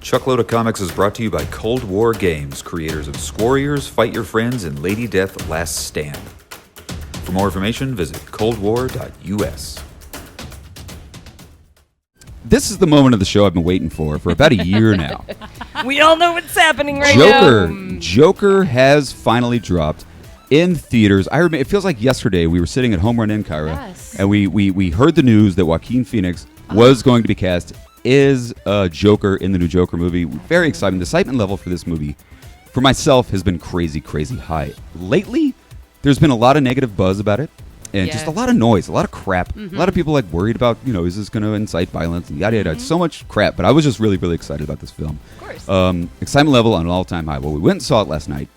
Chuckload of Comics is brought to you by Cold War Games, creators of Squarriors, Fight Your Friends, and Lady Death Last Stand. For more information, visit coldwar.us. This is the moment of the show I've been waiting for about a year now. We all know what's happening right now. Joker has finally dropped in theaters. I remember, it feels like yesterday we were sitting at Home Run in Cairo, and we heard the news that Joaquin Phoenix was going to be cast as Joker in the new Joker movie. Very exciting. The excitement level for this movie, for myself, has been crazy, crazy high. Lately, there's been a lot of negative buzz about it. And just a lot of noise, a lot of crap. A lot of people worried about, is this going to incite violence and yada yada. So much crap. But I was just really, really excited about this film. Of course. Excitement level on an all-time high. Well, we went and saw it last night.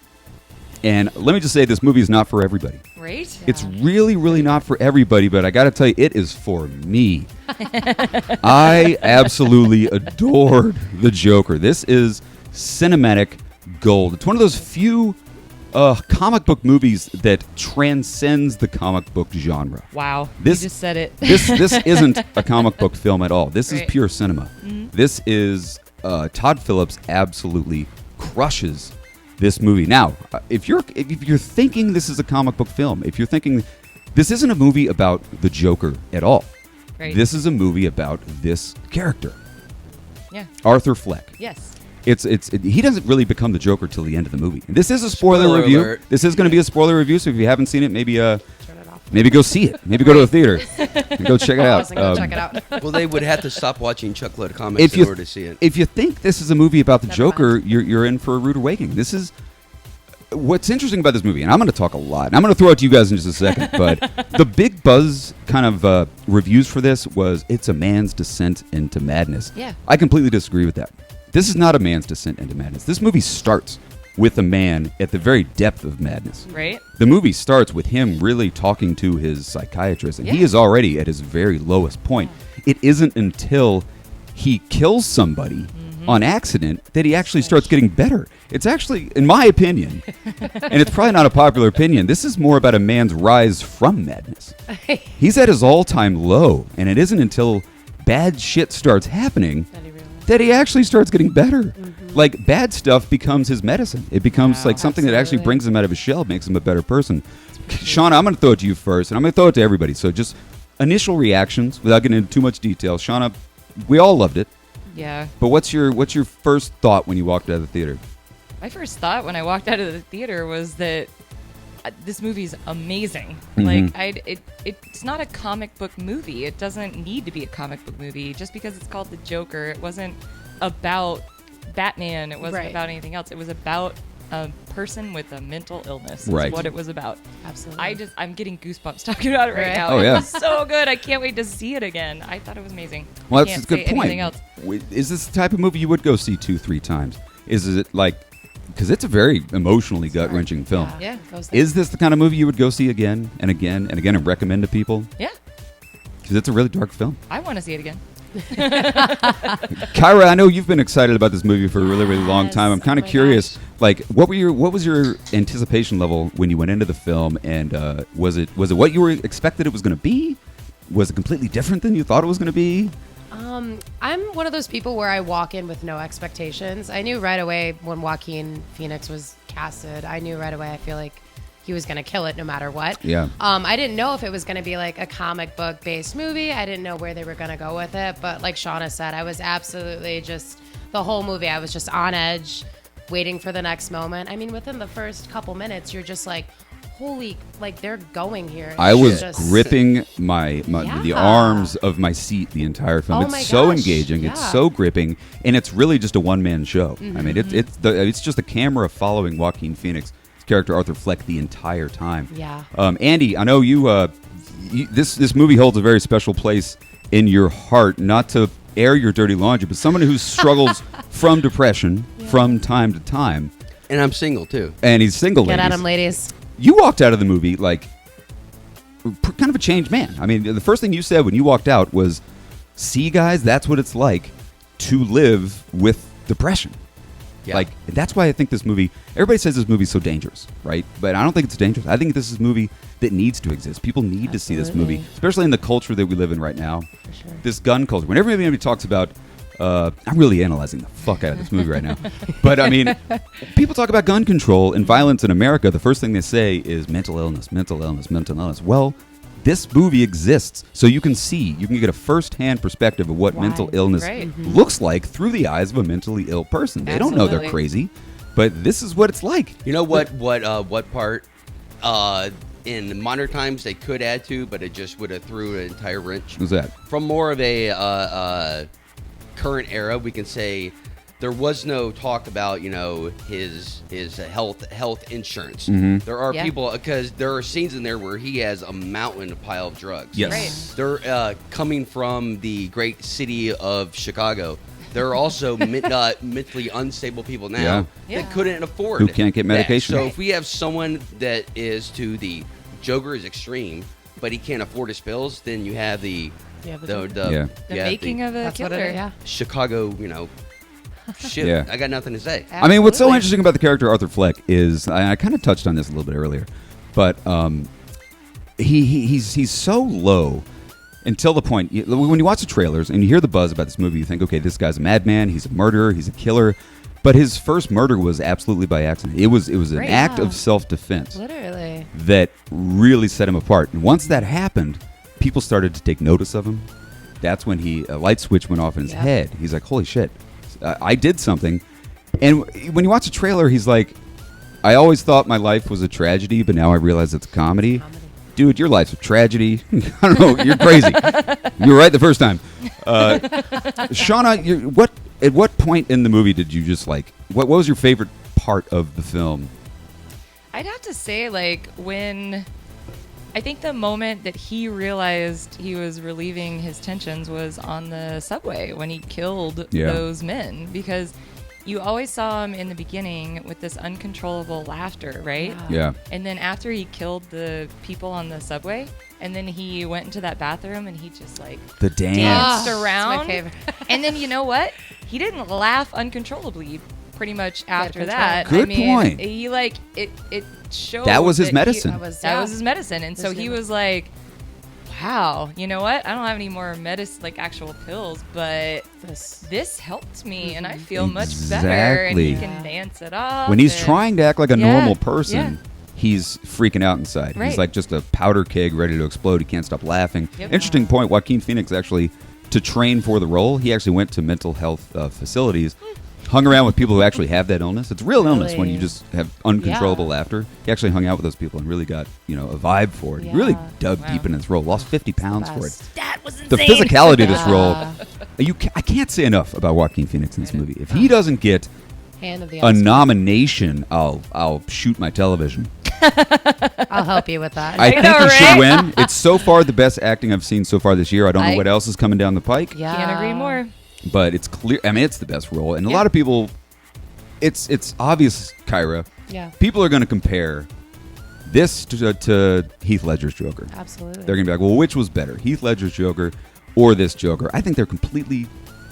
And let me just say, this movie is not for everybody. Right? Yeah. It's really, really not for everybody. But I got to tell you, it is for me. I absolutely adored the Joker. This is cinematic gold. It's one of those few comic book movies that transcends the comic book genre. Wow. You just said it. This isn't a comic book film at all. This is pure cinema. This is Todd Phillips absolutely crushes this movie. Now, if you're thinking this is a comic book film, if you're thinking this isn't a movie about the Joker at all. Right. This is a movie about this character. Yeah. Arthur Fleck. Yes. He doesn't really become the Joker till the end of the movie. This is a spoiler review. Alert. This is going to be a spoiler review. So if you haven't seen it, maybe Turn it off. maybe go see it. Maybe go to the theater and go check it out. Go check it out. Well, they would have to stop watching Chuckload of Comics in order to see it. If you think this is a movie about the Never Joker, you're in for a rude awakening. This is what's interesting about this movie, and I'm going to talk a lot. And I'm going to throw it to you guys in just a second. But the big buzz kind of reviews for this was it's a man's descent into madness. Yeah. I completely disagree with that. This is not a man's descent into madness. This movie starts with a man at the very depth of madness. Right? The movie starts with him really talking to his psychiatrist, and he is already at his very lowest point. It isn't until he kills somebody on accident that he actually starts getting better. It's actually, in my opinion, and it's probably not a popular opinion, this is more about a man's rise from madness. He's at his all-time low, and it isn't until bad shit starts happening that he actually starts getting better. Like, bad stuff becomes his medicine. It becomes something that actually brings him out of his shell, makes him a better person. Shauna, I'm going to throw it to you first, and I'm going to throw it to everybody. So just initial reactions, without getting into too much detail. Shauna, we all loved it. Yeah. But what's your first thought when you walked out of the theater? My first thought when I walked out of the theater was that this movie's amazing. Like, it's not a comic book movie. It doesn't need to be a comic book movie. Just because it's called The Joker, it wasn't about Batman. It wasn't about anything else. It was about a person with a mental illness. Is what it was about. Absolutely. I'm getting goosebumps talking about it right now. Oh, yeah. It was so good. I can't wait to see it again. I thought it was amazing. Well, I that's can't a good say point. anything else. Is this the type of movie you would go see 2-3 times? Is it like, because it's a very emotionally gut-wrenching film. Yeah. Is this the kind of movie you would go see again and again and again and recommend to people? Yeah. Because it's a really dark film. I want to see it again. Kyra, I know you've been excited about this movie for a really, really long time. I'm kind of curious, what was your anticipation level when you went into the film, and was it what you were expected it was going to be? Was it completely different than you thought it was going to be? I'm one of those people where I walk in with no expectations. I knew right away when Joaquin Phoenix was casted. I knew right away. I feel like he was going to kill it no matter what. Yeah. I didn't know if it was going to be like a comic book based movie. I didn't know where they were going to go with it. But like Shauna said, I was absolutely just the whole movie. I was just on edge, waiting for the next moment. I mean, within the first couple minutes, you're just like, holy, like they're going here. I was just gripping the arms of my seat the entire film. Oh my It's so gosh, engaging. yeah. It's so gripping, and it's really just a one-man show. I mean, it's just a camera following Joaquin Phoenix. Character Arthur Fleck the entire time. Yeah. Andy, I know this movie holds a very special place in your heart. Not to air your dirty laundry, but someone who struggles from depression from time to time. And I'm single, too. And he's single. Get ladies. at him, ladies. You walked out of the movie like kind of a changed man. I mean, the first thing you said when you walked out was, "See, guys, that's what it's like to live with depression." Yeah. Like, that's why I think this movie, everybody says this movie's so dangerous, right? But I don't think it's dangerous. I think this is a movie that needs to exist. People need to see this movie, especially in the culture that we live in right now. For sure. This gun culture. Whenever anybody talks about I'm really analyzing the fuck out of this movie right now. But I mean, people talk about gun control and violence in America. The first thing they say is mental illness, mental illness, mental illness. Well, this movie exists, so you can get a first-hand perspective of what Why? mental illness Right. looks like through the eyes of a mentally ill person. They don't know they're Absolutely. crazy, but this is what it's like. You know what part in modern times they could add to, but it just would have threw an entire wrench. What's that? From more of a current era, we can say there was no talk about his health insurance. Mm-hmm. There are Yeah. people, because there are scenes in there where he has a mountain pile of drugs. Yes. Right. They're coming from the great city of Chicago. There are also mentally unstable people now Yeah. that couldn't afford Who can't get that. medication. So if we have someone that is to the Joker's extreme, but he can't afford his pills, then you have the Yeah, the the, Joker. Yeah. The making of a That's what killer. it is. Yeah. Chicago, shit. Yeah. I got nothing to say. I mean, what's so Absolutely. interesting about the character Arthur Fleck is I kind of touched on this a little bit earlier, but he's so low until the point when you watch the trailers and you hear the buzz about this movie, you think, okay, this guy's a madman, he's a murderer, he's a killer. But his first murder was absolutely by accident. It was an Right. act Yeah. of self-defense Literally. that really set him apart. And once that happened, people started to take notice of him. That's when a light switch went off in his Yeah. head. He's like, holy shit, I did something. And when you watch the trailer, he's like, I always thought my life was a tragedy, but now I realize it's a comedy. Dude, your life's a tragedy. I don't know. You're crazy. You were right the first time. Shauna, at what point in the movie did you just like, what was your favorite part of the film? I'd have to say, like, when I think the moment that he realized he was relieving his tensions was on the subway when he killed Yeah. those men, because you always saw him in the beginning with this uncontrollable laughter, right? Yeah. And then after he killed the people on the subway, and then he went into that bathroom and he just like The dance. danced Oh, it's my around. favorite. And then you know what? He didn't laugh uncontrollably pretty much after control. that. Good I mean, point. He like it showed That was his he- medicine. That was, that was his medicine. And so There's he no- was like, wow, you know what? I don't have any more medicine, like actual pills, but this helped me and I feel much better. And he Exactly. can dance it off. When he's and- trying to act like a Yeah, normal person, yeah. he's freaking out inside. He's Right. like just a powder keg ready to explode. He can't stop laughing. Yep. Interesting point. Joaquin Phoenix actually, to train for the role, he actually went to mental health facilities, hung around with people who actually have that illness. It's a real illness when you Really? just have uncontrollable Yeah. laughter. He actually hung out with those people and really got a vibe for it. He really Yeah. dug Wow. deep in his role. Lost 50 pounds for it. best. That was insane. The physicality of this role. Yeah. I can't say enough about Joaquin Phoenix in this movie. If he doesn't get Hand of the a Oscar. nomination, I'll shoot my television. I'll help you with that. I think know, he should right? win. It's so far the best acting I've seen so far this year. I don't know I- what else is coming down the pike, yeah. Can't agree more. but it's clear. I mean, it's the best role, and a Yeah. lot of people. It's obvious, Kyra. Yeah. People are going to compare this to Heath Ledger's Joker. Absolutely. They're going to be like, well, which was better, Heath Ledger's Joker or this Joker? I think they're completely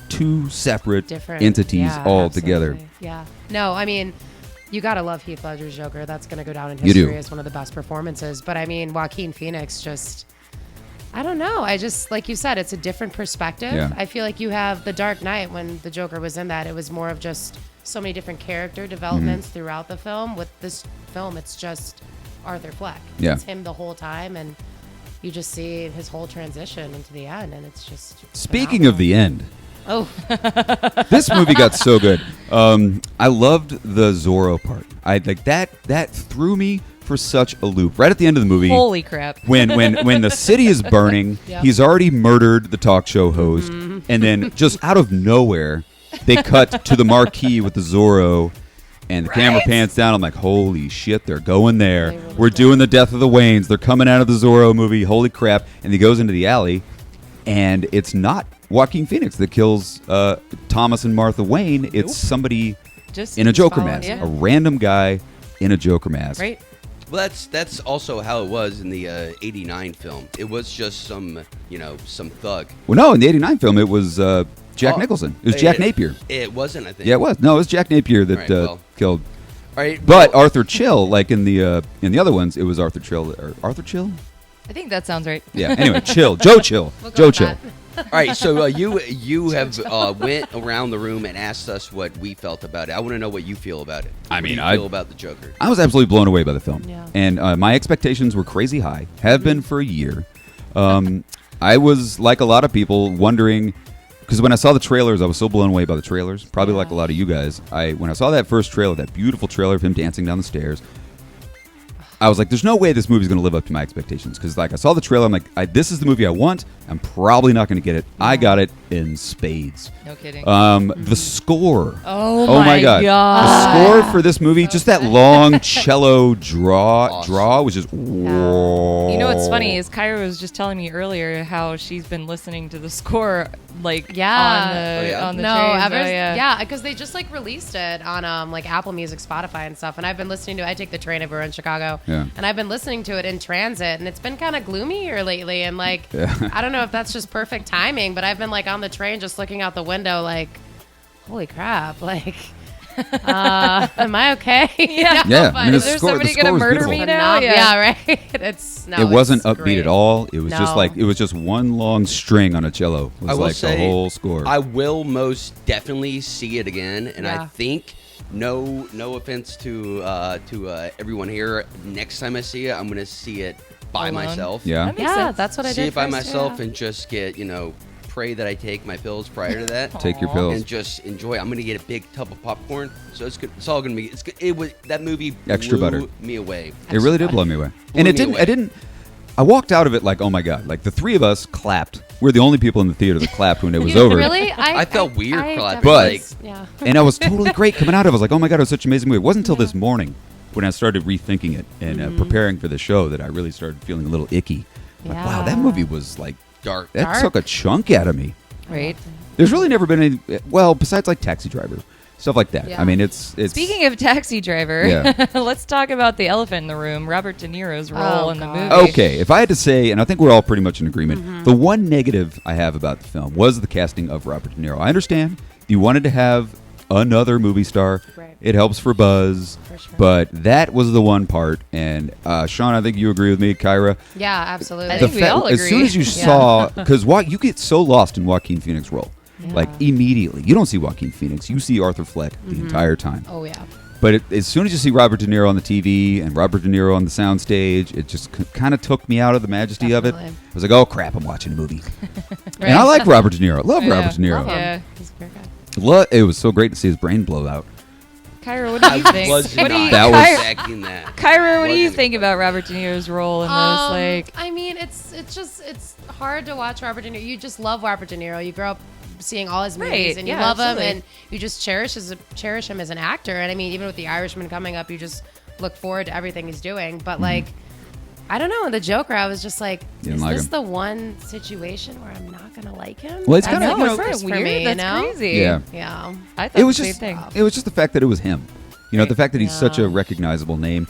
two separate different entities yeah, altogether. absolutely. Yeah. No, I mean, you gotta love Heath Ledger's Joker. That's gonna go down in You do. history as one of the best performances. But I mean, Joaquin Phoenix just. I don't know. I just, like you said, it's a different perspective. Yeah. I feel like you have The Dark Knight when the Joker was in that. It was more of just so many different character developments Mm-hmm. throughout the film. With this film, it's just Arthur Fleck. Yeah. It's him the whole time, and you just see his whole transition into the end, and it's just. Speaking of the end, Oh, this movie got so good. I loved the Zorro part. I like that. That threw me for such a loop. Right at the end of the movie, Holy crap. when the city is burning, Yep. he's already murdered the talk show host, and then just out of nowhere, they cut to the marquee with the Zorro, and the camera pans down. I'm like, holy shit, they're going there. They really We're did. doing the Death of the Waynes. They're coming out of the Zorro movie. Holy crap! And he goes into the alley, and it's not Joaquin Phoenix that kills Thomas and Martha Wayne. It's Nope. somebody Just in a Joker following, mask, yeah. a random guy in a Joker mask. right. Well, that's also how it was in the '89 film. It was just some thug. Well, no, in the '89 film, it was Jack Oh, Nicholson. It was Jack it- Napier. It wasn't, I think. Yeah, it was. No, it was Jack Napier that Right, well. killed. All right, But well, Arthur Chill, like in the other ones, it was Arthur Chill. Or Arthur Chill? I think that sounds right. Yeah. Anyway, Chill. Joe Chill. We'll go Joe with Chill. All right, so you have went around the room and asked us what we felt about it. I want to know what you feel about it. I What do mean, you I- feel about the Joker. I was absolutely blown away by the film, Yeah. and my expectations were crazy high. Have been for a year. I was like a lot of people wondering because when I saw the trailers, I was so blown away by the trailers. Probably like a lot of you guys. When I saw that first trailer, that beautiful trailer of him dancing down the stairs, I was like, "There's no way this movie's going to live up to my expectations." Because like I saw the trailer, I'm like, "This is the movie I want." I'm probably not going to get it. I got it in spades. No kidding. The score. Oh my my god. God. The score for this movie, just that long cello draw Awesome. was just whoa. You know what's funny is Kyra was just telling me earlier how she's been listening to the score like Yeah. on the No, trains. ever, Oh, yeah. yeah, because they just like released it on like Apple Music, Spotify, and stuff. And I've been listening to. I take the train if we're in Chicago, Yeah. and I've been listening to it in transit, and it's been kind of gloomier lately. And like, I don't know if that's just perfect timing, but I've been like on the train, just looking out the window, like, holy crap, like. Am I okay? Yeah. Yeah, but I mean, Is the there score, somebody the score gonna was murder beautiful. me now? yeah, right. It's It wasn't it's upbeat great. at all. It was just No. like it was just one long string on a cello. It was I will like say, the whole score. I will most definitely see it again, and I Yeah. think no offense to everyone here. Next time I see it, I'm gonna see it by Alone? myself. yeah. That makes Yeah, sense. that's what I See did. it by first, myself yeah. and just get pray that I take my pills prior to that. Take your Aw. pills. And just enjoy. I'm gonna get a big tub of popcorn, so it's good. It's all gonna be. It's good. It was that movie Extra blew butter. me away. It really did blow me away. Blew And it me didn't. away. I didn't. I walked out of it like, oh my god! Like the three of us clapped. We're the only people in the theater that clapped when it was over. Really? I felt weird clapping, definitely- like- yeah. And I was totally great coming out of it. I was like, oh my god, it was such an amazing movie. It wasn't until this morning when I started rethinking it and preparing for the show that I really started feeling a little icky. Like, wow, that Yeah. movie was like Dark. that Dark. took a chunk out of me. Right. There's really never been any. Well, besides like Taxi Driver, stuff like that. Yeah. I mean, it's. Speaking of Taxi Driver, Yeah. let's talk about the elephant in the room, Robert De Niro's role Oh, in the God. movie. Okay, if I had to say, and I think we're all pretty much in agreement, the one negative I have about the film was the casting of Robert De Niro. I understand you wanted to have another movie star. Right. It helps for buzz, For sure. but that was the one part. And Sean, I think you agree with me, Kyra. Yeah, absolutely. I think we all As soon agree. as you Yeah. saw, because you get so lost in Joaquin Phoenix's role, Yeah. like immediately, you don't see Joaquin Phoenix, you see Arthur Fleck the entire time. Oh yeah. But as soon as you see Robert De Niro on the TV and Robert De Niro on the soundstage, it just kind of took me out of the majesty of it. Definitely. I was like, oh crap, I'm watching a movie. And I like Robert De Niro. Love Yeah. Robert De Niro. Love him. Yeah. He's a great guy. It was so great to see his brain blow out. Kyra, what do you I think? was What do you, not That was- expecting that. Kyra, what do you Wasn't think expecting about Robert De Niro's role in this? Like, I mean, it's hard to watch Robert De Niro. You just love Robert De Niro. You grow up seeing all his movies, Right, and you yeah, love absolutely. him, and you just cherish him as an actor. And I mean, even with The Irishman coming up, you just look forward to everything he's doing. But like, I don't know. In The Joker, I was just like, You didn't is like this him? the one situation where I'm not gonna like him? Well, it's I kinda, know, you know, it's kind first of for weird. me, That's you know? crazy. Yeah. Yeah. I thought It was the just same thing. it was just the fact that it was him. You know, Right. the fact that he's such a Yeah. recognizable name.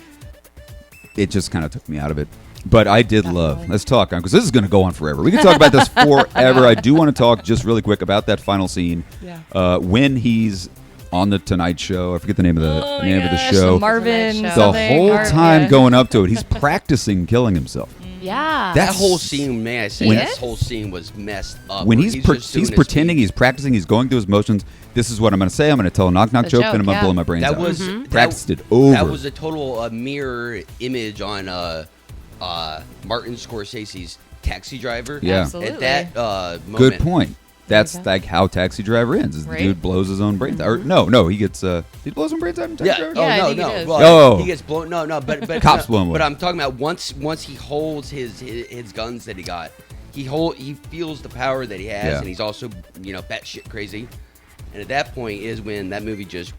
It just kind of took me out of it. But I did love. Definitely. Let's talk on because this is going to go on forever. We can talk about this forever. I do want to talk just really quick about that final scene. Yeah. When he's on the Tonight Show. I forget the name of the Oh name my of the gosh, show. Marvin. The the something, whole Mar- time yeah. going up to it, he's practicing killing himself. Yeah. That That whole scene, may I say, When- that whole scene was messed up. When where he's just doing he's his pretending, speech. he's practicing, he's going through his motions. This is what I'm going to say. I'm going to tell a knock knock The joke, joke, then I'm going to yeah. blow my brains That out. was Practiced it over. That was a total mirror image on Martin Scorsese's Taxi Driver. Yeah. Absolutely. At that moment. Good point. That's Okay. like how Taxi Driver ends. Is Right. The dude blows his own brains out. Or no, he gets did he blow his own brains out in Taxi Yeah. Driver? Oh Yeah, I no, think he no. does. Well, Oh. he gets blown. But Cops no, blow him away. But I'm talking about once he holds his guns that he got. He feels the power that he has, Yeah. and he's also batshit crazy. And at that point is when that movie just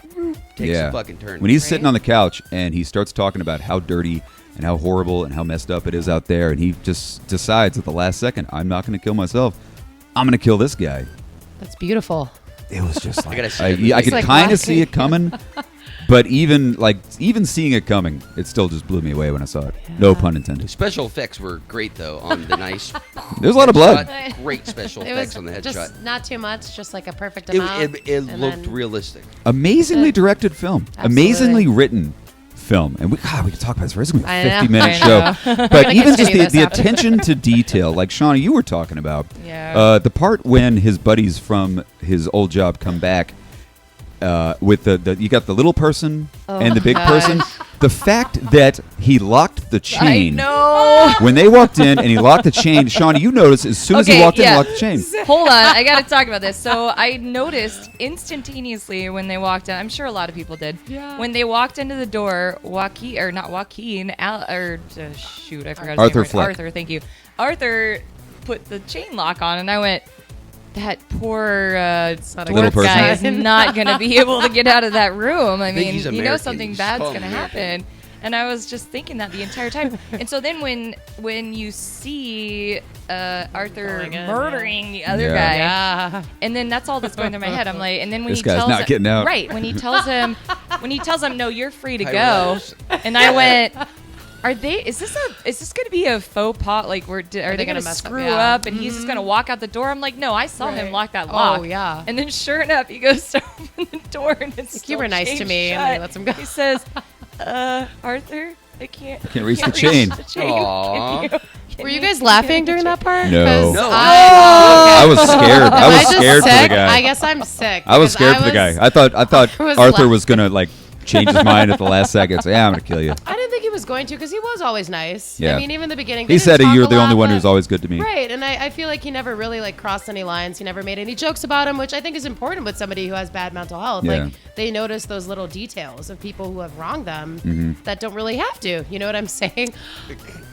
takes yeah. a fucking turn. When he's Right. sitting on the couch and he starts talking about how dirty and how horrible and how messed up it is out there, and he just decides at the last second, I'm not going to kill myself. I'm going to kill this guy. That's beautiful. It was just like gotta see I, it. I It's could like kind of laughing. see it coming, but even seeing it coming, it still just blew me away when I saw it. No Yeah. pun intended. Special effects were great though on the nice. There's a lot of blood. headshot. Great special It effects was on the just headshot. not too much, just like a perfect It, amount. it and looked then- realistic. Amazingly Good. directed film. Absolutely. Amazingly written film, and we could talk about this. It's going to be I a know. 50-minute I show. know. But gonna even just continue this the after. attention to detail, like Shauna, you were talking about. Yeah. The part when his buddies from his old job come back with the you got the little person and the big person. The fact that he locked the I chain. know. When they walked in and he locked the chain, Shauna, you noticed as soon as he Okay, walked in, he yeah. locked the chain. Hold on, I got to talk about this. So I noticed instantaneously when they walked in. I'm sure a lot of people did. Yeah. When they walked into the door, Joaquin or not Joaquin, shoot, I forgot his Arthur name. Fleck. Arthur, thank you. Arthur put the chain lock on, and I went. That poor not a dwarf Little person. guy is not going to be able to get out of that room. I think mean, he's you know American. something He's bad's called going to American. happen. And I was just thinking that the entire time. And so then when you see Arthur Going in, murdering the other Yeah. guy, Yeah. and then that's all that's going through my head. I'm like, and then when This he guy's tells not him, getting out. right, when he tells him, no, you're free to go. Highlighters. And I went, is this going to be a faux pas? Like, are they they going gonna to mess up? screw Yeah. up and he's just going to walk out the door? I'm like, no, I saw him Right. lock that Oh, lock. yeah. And then sure enough, he goes to open the door and it's Like, you were still nice to chained me, and then he shut. lets him go. He says, Arthur, I can't reach the chain." the chain. Aw. Can Were you guys laughing during that part? No. 'Cause No. I was scared. Am I was just scared for the sick? guy. I guess I'm sick. I was because scared for the was- guy. I thought I was Arthur la- was gonna like change his mind at the last second. Say, yeah, I'm gonna kill you. I didn't think he was going to because he was always nice. Yeah. I mean, even in the beginning. He they said, didn't talk "You're a the lot, only one who's but- always good to me." Right, and I feel like he never really like crossed any lines. He never made any jokes about him, which I think is important with somebody who has bad mental health. Yeah. Like they notice those little details of people who have wronged them Mm-hmm. that don't really have to. You know what I'm saying?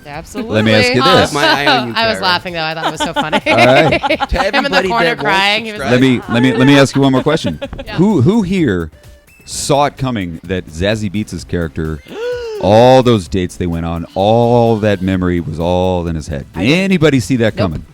Absolutely. Let me ask you this. My eye on you, I was Kyra. laughing though. I thought it was so funny. All right. To Him in the everybody corner that won't crying, he was subscribe, Let me ask you one more question. Yeah. Who here saw it coming that Zazie Beetz' character, all those dates they went on, all that memory was all in his head? Did anybody see that coming?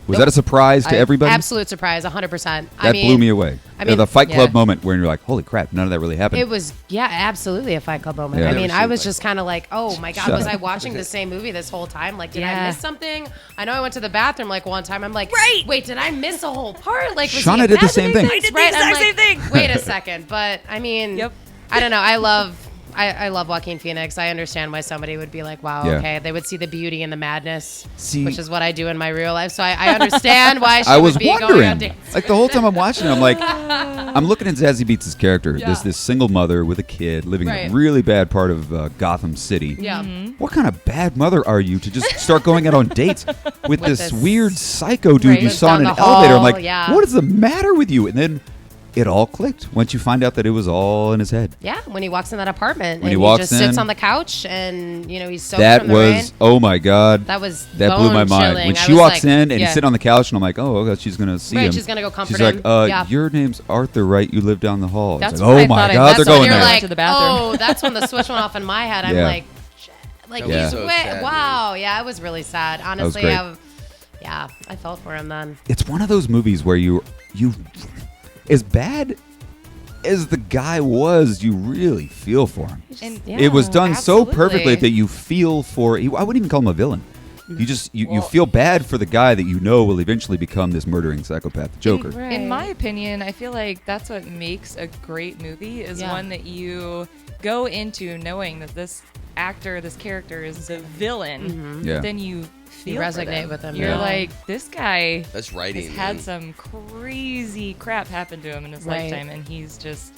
Was that a surprise to everybody? Absolute surprise, 100%. That I mean, blew me away. I mean, the Fight Club yeah. moment where you're like, holy crap, none of that really happened. It was, yeah, absolutely a Fight Club moment. Yeah. I Never mean, seen I was Fight just kind of like, oh my God, Shut was up. I watching the same movie this whole time? Like, did I Yeah. miss something? I know I went to the bathroom like one time. I'm like, Right. wait, did I miss a whole part? Like, was Shauna he did the same imagining thing. things? I did the Right? I'm exact same like, thing. Wait a second. But I mean, Yep. I don't know. I love Joaquin Phoenix. I understand why somebody would be like, wow, Yeah. okay. They would see the beauty and the madness, See- which is what I do in my real life. So I understand why she I was would be going on wondering, dates. like the whole time I'm watching it, I'm like, I'm looking at Zazie Beetz' character, Yeah. this single mother with a kid living in Right. a really bad part of Gotham City. Yeah. What kind of bad mother are you to just start going out on dates with this this- weird psycho dude Right. you saw in Down an the elevator? I'm hall, like, yeah. what is the matter with you? And then it all clicked once you find out that it was all in his head. Yeah, when he walks in that apartment When he and walks just sits in, on the couch and he's soaked That from the rain. was, oh my God. That was That blew my mind. bone-chilling. When I she was walks like, in and yeah. he's sitting on the couch, and I'm like, oh, okay, she's gonna see Right, him. she's gonna go comfort She's like, him. Yeah. your name's Arthur, right? You live down the hall. It's That's like, what I oh my thought I- God, that's they're what going you're there. like- to the bathroom. Oh, that's when the switch went off in my head. I'm Yeah. like, shit. Like That he's was so wet. sad, Wow. Yeah, it was really sad. Honestly, great. I felt for him then. It's one of those movies where you as bad as the guy was, you really feel for him. And Yeah, It was done so perfectly absolutely. that you feel for. I wouldn't even call him a villain. You just you feel bad for the guy that you know will eventually become this murdering psychopath, the Joker. Right. In my opinion, I feel like that's what makes a great movie is Yeah. one that you go into knowing that this actor, this character is the villain. Yeah. Then you feel for resonate them. with him, You're yeah. like, this guy That's writing. has had man. some crazy crap happen to him in his Right. lifetime, and he's just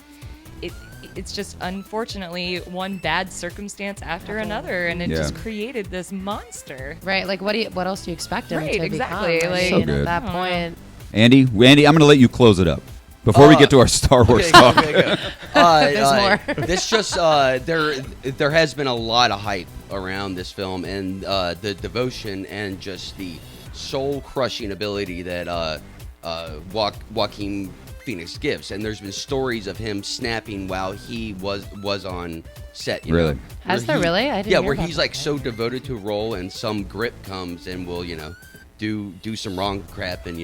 it's just unfortunately one bad circumstance after another, and it Yeah. just created this monster. Right. Like, what else do you expect him Right, to exactly, become? I like- mean, So at good. that I don't know. point. Andy, I'm going to let you close it up before we get to our Star Wars Okay, talk. okay, okay. There's more. This just there has been a lot of hype around this film, and the devotion and just the soul crushing ability that Joaquin Phoenix gives. And there's been stories of him snapping while he was on set. You Really? know, Has where there really? I didn't Yeah, hear where about he's that. like so devoted to a role, and some grip comes and will do some wrong crap, and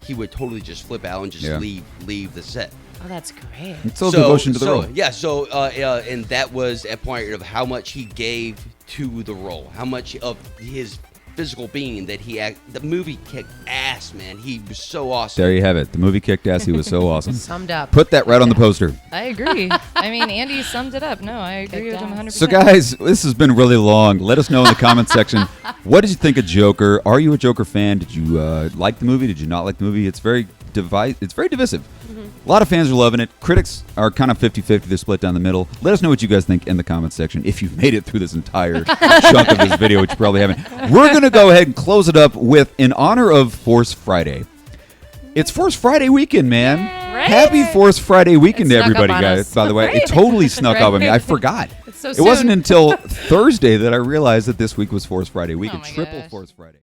he would totally just flip out and just Yeah. leave the set. Oh, that's great. It's still devotion to the role. Yeah, so and that was a point of how much he gave to the role, how much of his physical being that the movie kicked ass, man. He was so awesome. There you have it. The movie kicked ass. He was so awesome. Summed up. Put that right on the poster. I agree. I mean, Andy summed it up. No, I agree with him 100%. So, guys, this has been really long. Let us know in the comments section. What did you think of Joker? Are you a Joker fan? Did you like the movie? Did you not like the movie? It's very divisive. A lot of fans are loving it. Critics are kind of 50-50. They're split down the middle. Let us know what you guys think in the comments section if you've made it through this entire chunk of this video, which you probably haven't. We're going to go ahead and close it up with, in honor of Force Friday. It's Force Friday weekend, man. Right? Happy Force Friday weekend It to snuck up everybody, on guys. us. By the way, Right? it totally snuck up on me. I forgot. It's so It wasn't soon. until Thursday that I realized that this week was Force Friday weekend. Oh my Triple gosh. Force Friday.